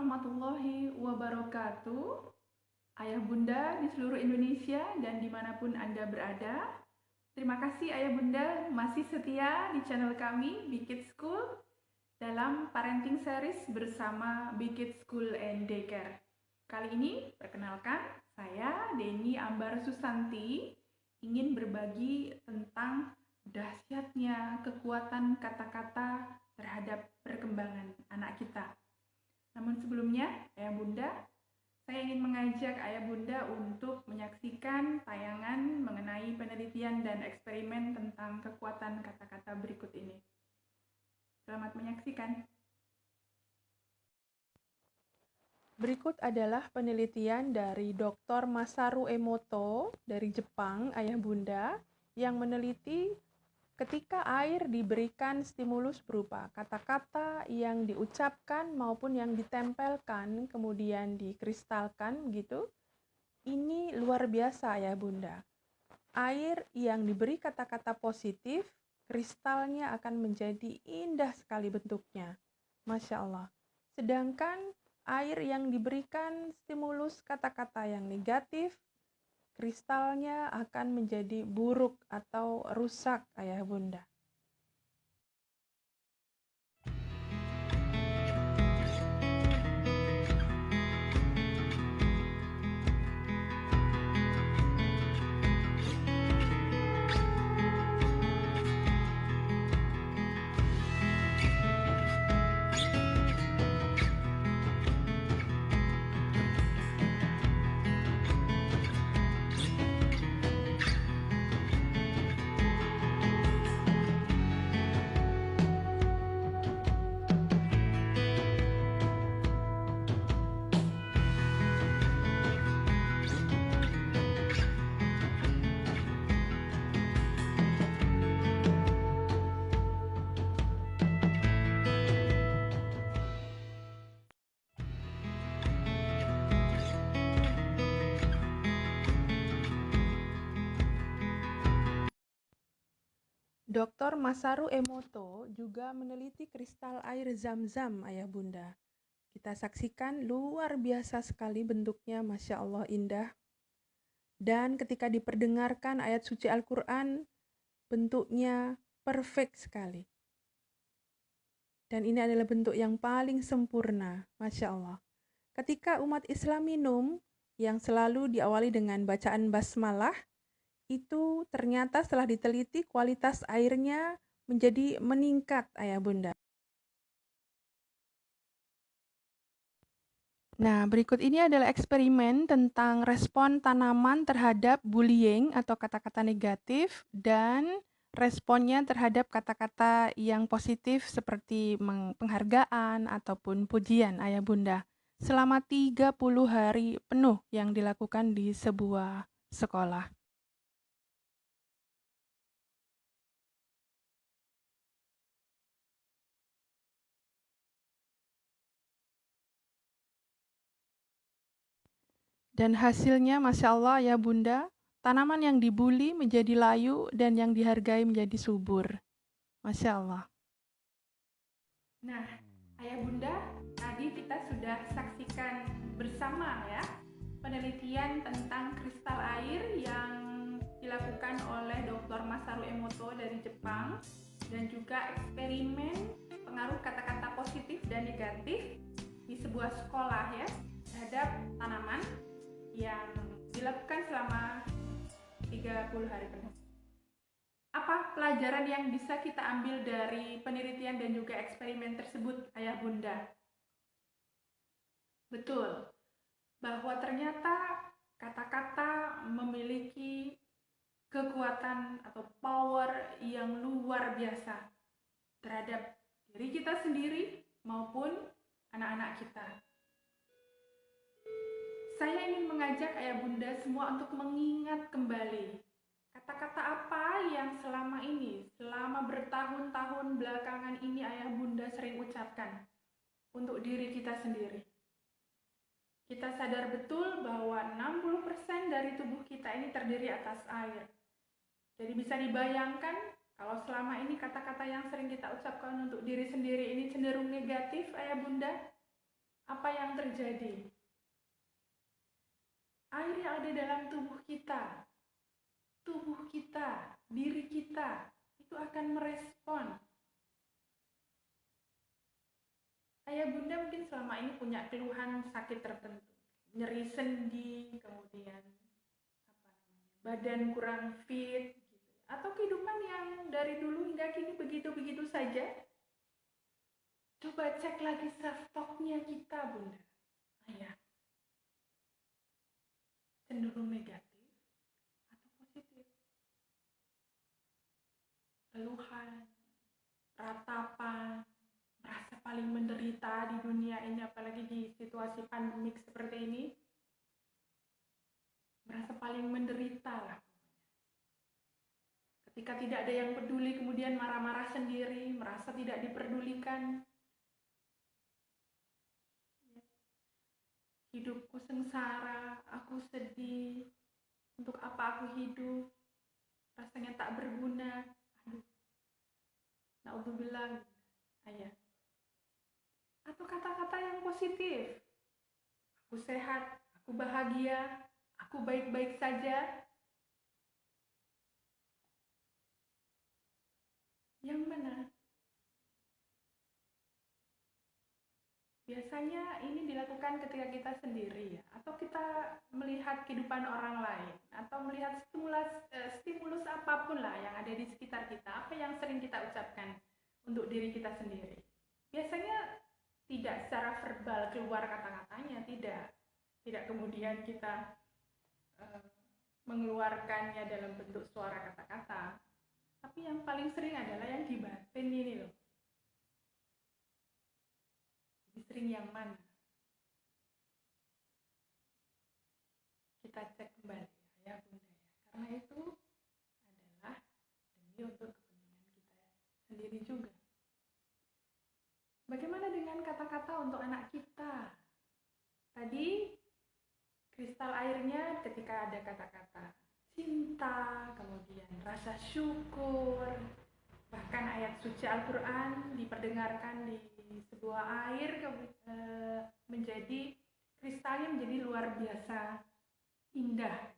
warahmatullahi wabarakatuh. Ayah bunda di seluruh Indonesia dan dimanapun Anda berada. Terima kasih ayah bunda masih setia di channel kami, Be Kids School, dalam parenting series bersama Be Kids School and Daycare. Kali ini, perkenalkan, saya Deni Ambar Susanti ingin berbagi tentang dahsyatnya kekuatan kata-kata terhadap perkembangan anak kita. Namun sebelumnya, ayah bunda, saya ingin mengajak ayah bunda untuk menyaksikan tayangan mengenai penelitian dan eksperimen tentang kekuatan kata-kata berikut ini. Selamat menyaksikan. Berikut adalah penelitian dari Dr. Masaru Emoto dari Jepang, ayah bunda, yang meneliti ketika air diberikan stimulus berupa kata-kata yang diucapkan maupun yang ditempelkan, kemudian dikristalkan gitu. Ini luar biasa ya bunda. Air yang diberi kata-kata positif, kristalnya akan menjadi indah sekali bentuknya. Masya Allah. Sedangkan air yang diberikan stimulus kata-kata yang negatif, kristalnya akan menjadi buruk atau rusak, ayah bunda. Dr. Masaru Emoto juga meneliti kristal air zam-zam, ayah bunda. Kita saksikan luar biasa sekali bentuknya, Masya Allah indah. Dan ketika diperdengarkan ayat suci Al-Quran, bentuknya perfect sekali. Dan ini adalah bentuk yang paling sempurna, Masya Allah. Ketika umat Islam minum, yang selalu diawali dengan bacaan basmalah, itu ternyata setelah diteliti kualitas airnya menjadi meningkat, ayah bunda. Nah, berikut ini adalah eksperimen tentang respon tanaman terhadap bullying atau kata-kata negatif dan responnya terhadap kata-kata yang positif seperti penghargaan ataupun pujian, ayah bunda. Selama 30 hari penuh yang dilakukan di sebuah sekolah. Dan hasilnya, Masya Allah ya bunda, tanaman yang dibuli menjadi layu dan yang dihargai menjadi subur. Masya Allah. Nah, ayah bunda, tadi kita sudah saksikan bersama ya penelitian tentang kristal air yang dilakukan oleh Dr. Masaru Emoto dari Jepang dan juga eksperimen pengaruh kata-kata positif dan negatif di sebuah sekolah ya terhadap tanaman yang dilakukan selama 30 hari penuh. Apa pelajaran yang bisa kita ambil dari penelitian dan juga eksperimen tersebut, ayah bunda? Betul, bahwa ternyata kata-kata memiliki kekuatan atau power yang luar biasa terhadap diri kita sendiri maupun anak-anak kita. Saya ingin mengajak ayah bunda semua untuk mengingat kembali kata-kata apa yang selama ini, selama bertahun-tahun belakangan ini ayah bunda sering ucapkan untuk diri kita sendiri. Kita sadar betul bahwa 60% dari tubuh kita ini terdiri atas air. Jadi bisa dibayangkan kalau selama ini kata-kata yang sering kita ucapkan untuk diri sendiri ini cenderung negatif, ayah bunda. Apa yang terjadi? Air yang ada dalam tubuh kita, diri kita, itu akan merespon. Ayah bunda mungkin selama ini punya keluhan sakit tertentu, nyeri sendi, kemudian badan kurang fit, gitu. Atau kehidupan yang dari dulu hingga kini begitu-begitu saja. Coba cek lagi self-talk-nya kita, bunda, ayah. Cenderung negatif atau positif? Keluhan, ratapan, merasa paling menderita di dunia ini, apalagi di situasi pandemik seperti ini, merasa paling menderita lah. Ketika tidak ada yang peduli, kemudian marah-marah sendiri, merasa tidak diperdulikan. Hidupku sengsara, aku sedih, untuk apa aku hidup, rasanya tak berguna. Aduh, naudzubillah, ayah. Atau kata-kata yang positif, aku sehat, aku bahagia, aku baik-baik saja. Yang mana? Biasanya ini dilakukan ketika kita sendiri ya, atau kita melihat kehidupan orang lain, atau melihat stimulus apapun lah yang ada di sekitar kita, apa yang sering kita ucapkan untuk diri kita sendiri. Biasanya tidak secara verbal keluar kata-katanya, tidak kemudian kita mengeluarkannya dalam bentuk suara kata-kata, tapi yang paling sering adalah yang di batin ini loh. Lebih sering yang mana? Kita cek kembali ya bunda ya, karena itu adalah demi untuk kepentingan kita sendiri juga. Bagaimana dengan kata-kata untuk anak kita? Tadi kristal airnya ketika ada kata-kata cinta, kemudian rasa syukur, bahkan ayat suci Al-Quran diperdengarkan di sebuah air, menjadi kristalnya menjadi luar biasa indah.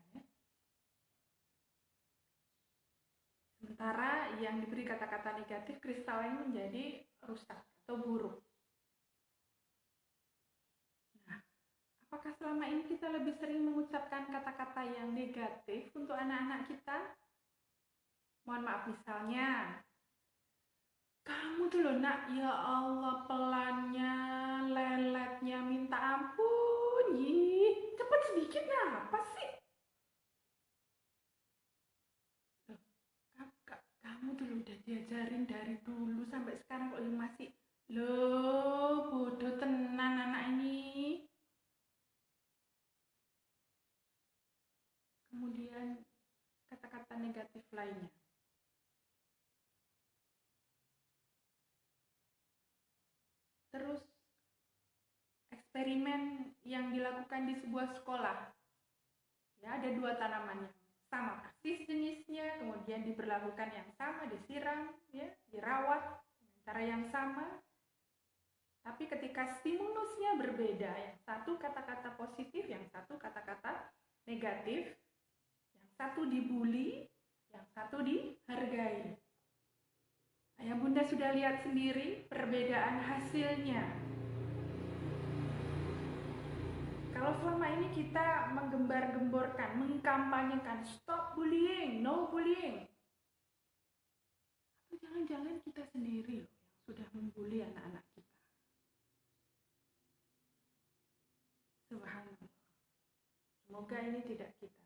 Sementara yang diberi kata-kata negatif, kristalnya menjadi rusak atau buruk. Nah, apakah selama ini kita lebih sering mengucapkan kata-kata yang negatif untuk anak-anak kita? Mohon maaf, misalnya, kamu tuh loh nak, ya Allah pelannya, leletnya minta ampun, cepet sedikit apa sih? Kamu tuh udah diajarin dari dulu sampai sekarang kok masih loh, bodoh tenan anak ini. Kemudian kata-kata negatif lainnya. Terus eksperimen yang dilakukan di sebuah sekolah. Ya, ada 2 tanaman yang sama persis jenisnya, kemudian diberlakukan yang sama, disiram, ya, dirawat dengan cara yang sama. Tapi ketika stimulusnya berbeda, yang satu kata-kata positif, yang satu kata-kata negatif, yang satu dibully, yang satu dihargai. Ayah bunda sudah lihat sendiri perbedaan hasilnya. Kalau selama ini kita menggembar-gemborkan, mengkampanyekan stop bullying, no bullying, atau jangan-jangan kita sendiri loh yang sudah membuli anak-anak kita. Subhanallah. Semoga ini tidak kita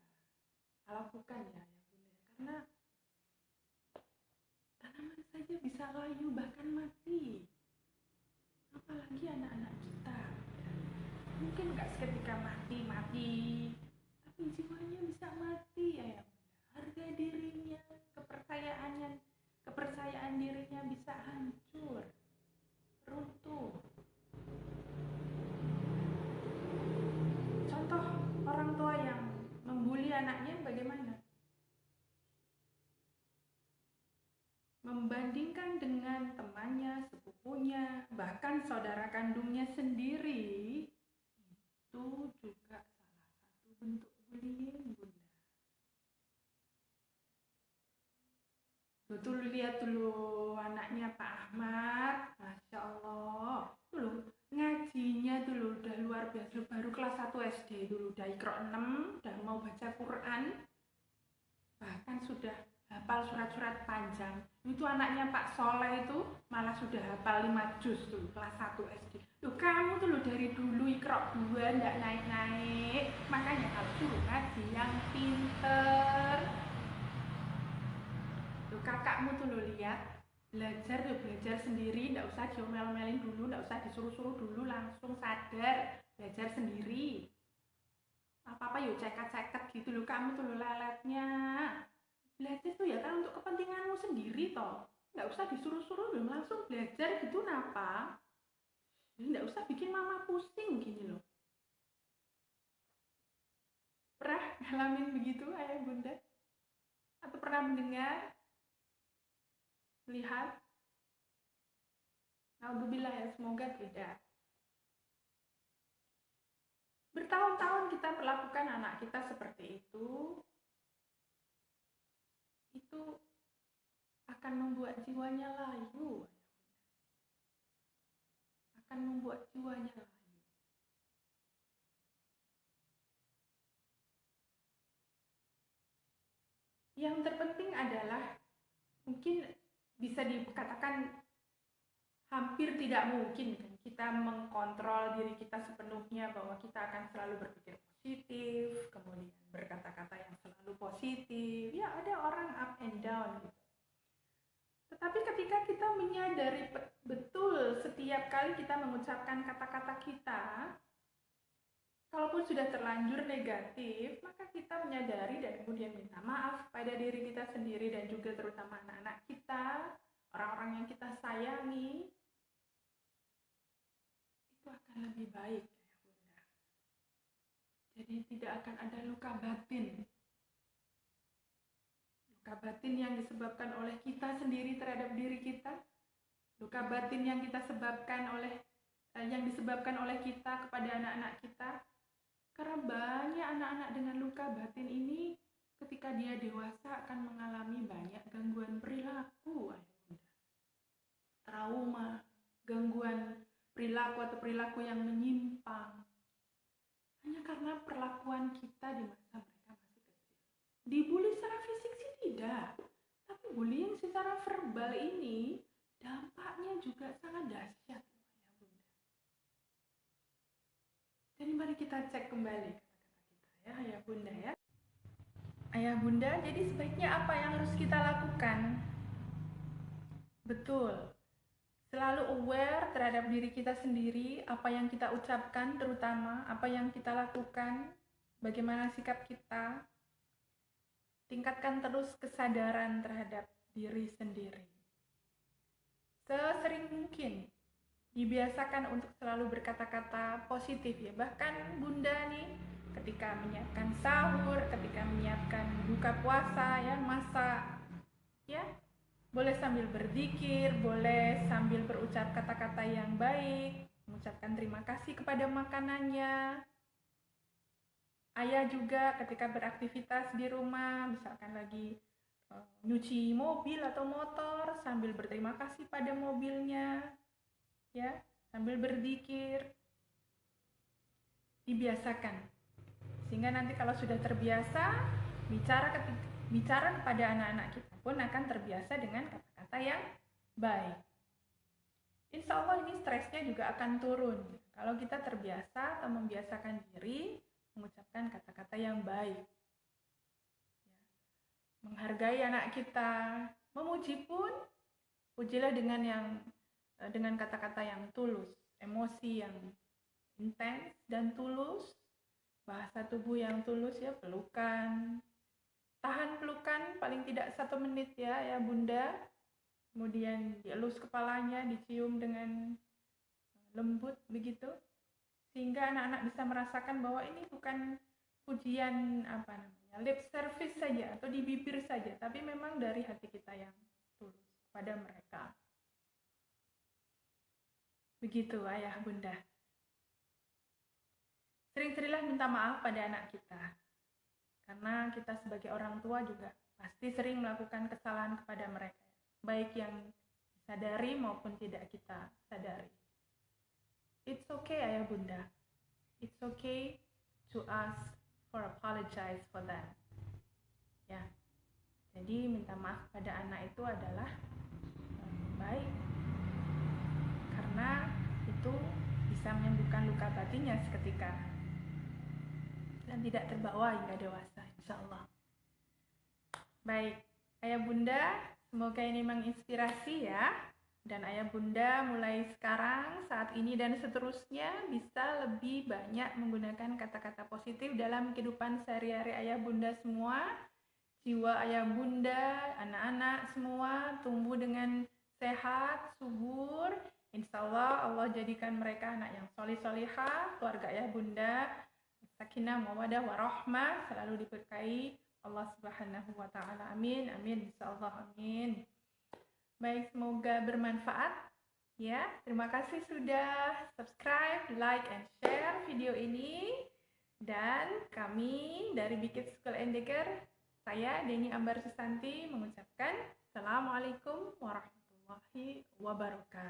lakukan ya, ya bunda, karena tanaman saja bisa layu bahkan mati, apalagi anak-anak kita. Mungkin nggak seketika mati, tapi jiwanya bisa mati ya. Harga dirinya, kepercayaan dirinya bisa hancur, runtuh. Contoh orang tua yang membuli anaknya bagaimana? membandingkan dengan temannya, sepupunya, bahkan saudara kandungnya sendiri, itu juga salah satu bentuk bullying, Bunda. Tuh lihat dulu anaknya Pak Ahmad, Masya Allah. Tuh ngajinya dulu udah luar biasa, baru kelas 1 SD dulu, udah Iqra 6, udah mau baca Quran, bahkan sudah hafal surat-surat panjang. Itu anaknya Pak Soleh itu malah sudah hafal 5 juz tuh, kelas 1 SD. Tuh kamu tuh loh dari dulu Iqra 2 nggak naik-naik, makanya kalau suruh ngaji yang pinter. Tuh kakakmu tuh lo lihat, belajar sendiri, nggak usah diomel-omelin dulu, nggak usah disuruh-suruh dulu, langsung sadar, belajar sendiri. Apa-apa yuk ceket-ceket gitu loh, kamu tuh lo leletnya. Belajar tuh ya kan untuk kepentinganmu sendiri toh, nggak usah disuruh-suruh dong, langsung belajar gitu napa. Jadi nggak usah bikin mama pusing gini loh. Pernah ngalamin begitu ayah bunda? Atau pernah mendengar? Lihat? Alhamdulillah ya, semoga tidak. Bertahun-tahun kita perlakukan anak kita seperti itu akan membuat jiwanya layu. Akan membuat jiwanya layu. Yang terpenting adalah, mungkin bisa dikatakan hampir tidak mungkin kan kita mengkontrol diri kita sepenuhnya bahwa kita akan selalu berpikir positif, kemudian berkata-kata yang selalu positif. Ya ada orang up and down gitu. Tetapi ketika kita menyadari betul setiap kali kita mengucapkan kata-kata kita, kalaupun sudah terlanjur negatif, maka kita menyadari dan kemudian minta maaf pada diri kita sendiri dan juga terutama anak-anak kita, orang-orang yang kita sayangi, itu akan lebih baik ya Bunda. Jadi tidak akan ada luka batin. Luka batin yang disebabkan oleh kita sendiri terhadap diri kita, luka batin yang disebabkan oleh kita kepada anak-anak kita. Karena banyak anak-anak dengan luka batin ini ketika dia dewasa akan mengalami banyak gangguan perilaku, trauma, gangguan perilaku atau perilaku yang menyimpang. Hanya karena perlakuan kita di masa mereka masih kecil. Dibully secara fisik sih tidak, tapi bullying secara verbal ini dampaknya juga sangat dahsyat. Jadi mari kita cek kembali kata-kata kita ya ayah bunda ya. Ayah bunda, jadi sebaiknya apa yang harus kita lakukan? Betul, selalu aware terhadap diri kita sendiri, apa yang kita ucapkan terutama, apa yang kita lakukan, bagaimana sikap kita. Tingkatkan terus kesadaran terhadap diri sendiri. Sesering mungkin dibiasakan untuk selalu berkata-kata positif ya. Bahkan bunda nih ketika menyiapkan sahur, ketika menyiapkan buka puasa ya, masak ya, boleh sambil berzikir, boleh sambil berucap kata-kata yang baik, mengucapkan terima kasih kepada makanannya. Ayah juga ketika beraktivitas di rumah, misalkan lagi nyuci mobil atau motor, sambil berterima kasih pada mobilnya ya, sambil berzikir, dibiasakan sehingga nanti kalau sudah terbiasa bicara kepada anak-anak kita pun akan terbiasa dengan kata-kata yang baik. Insya Allah ini stresnya juga akan turun kalau kita terbiasa atau membiasakan diri mengucapkan kata-kata yang baik ya. Menghargai anak kita, memuji pun pujilah dengan kata-kata yang tulus, emosi yang intens dan tulus, bahasa tubuh yang tulus ya, pelukan, tahan pelukan paling tidak 1 menit ya bunda, kemudian dielus kepalanya, dicium dengan lembut begitu, sehingga anak-anak bisa merasakan bahwa ini bukan pujian lip service saja atau di bibir saja, tapi memang dari hati kita yang tulus. pada mereka. Begitu ayah bunda. Sering-seringlah minta maaf pada anak kita. Karena kita sebagai orang tua juga pasti sering melakukan kesalahan kepada mereka. Baik yang disadari maupun tidak kita sadari. It's okay ayah bunda. It's okay to ask for apologize for that. Ya. Jadi minta maaf pada anak itu adalah baik. Karena itu bisa menyembuhkan luka batinnya seketika dan tidak terbawa hingga dewasa, insya Allah. Baik, ayah bunda, semoga ini menginspirasi ya. Dan ayah bunda mulai sekarang, saat ini dan seterusnya bisa lebih banyak menggunakan kata-kata positif dalam kehidupan sehari-hari ayah bunda semua. Jiwa ayah bunda, anak-anak semua tumbuh dengan sehat, subur. Insya Allah jadikan mereka anak yang solih-solihah, keluarga ayah bunda sakinah, mawaddah, warahmah, selalu diberkahi Allah Subhanahu wa Ta'ala. Amin, amin, insyaallah, amin. Baik, semoga bermanfaat. Ya, terima kasih sudah subscribe, like, and share video ini. Dan kami dari Bikit School and Daycare, saya Deni Ambar Susanti mengucapkan Assalamualaikum warahmatullahi wabarakatuh.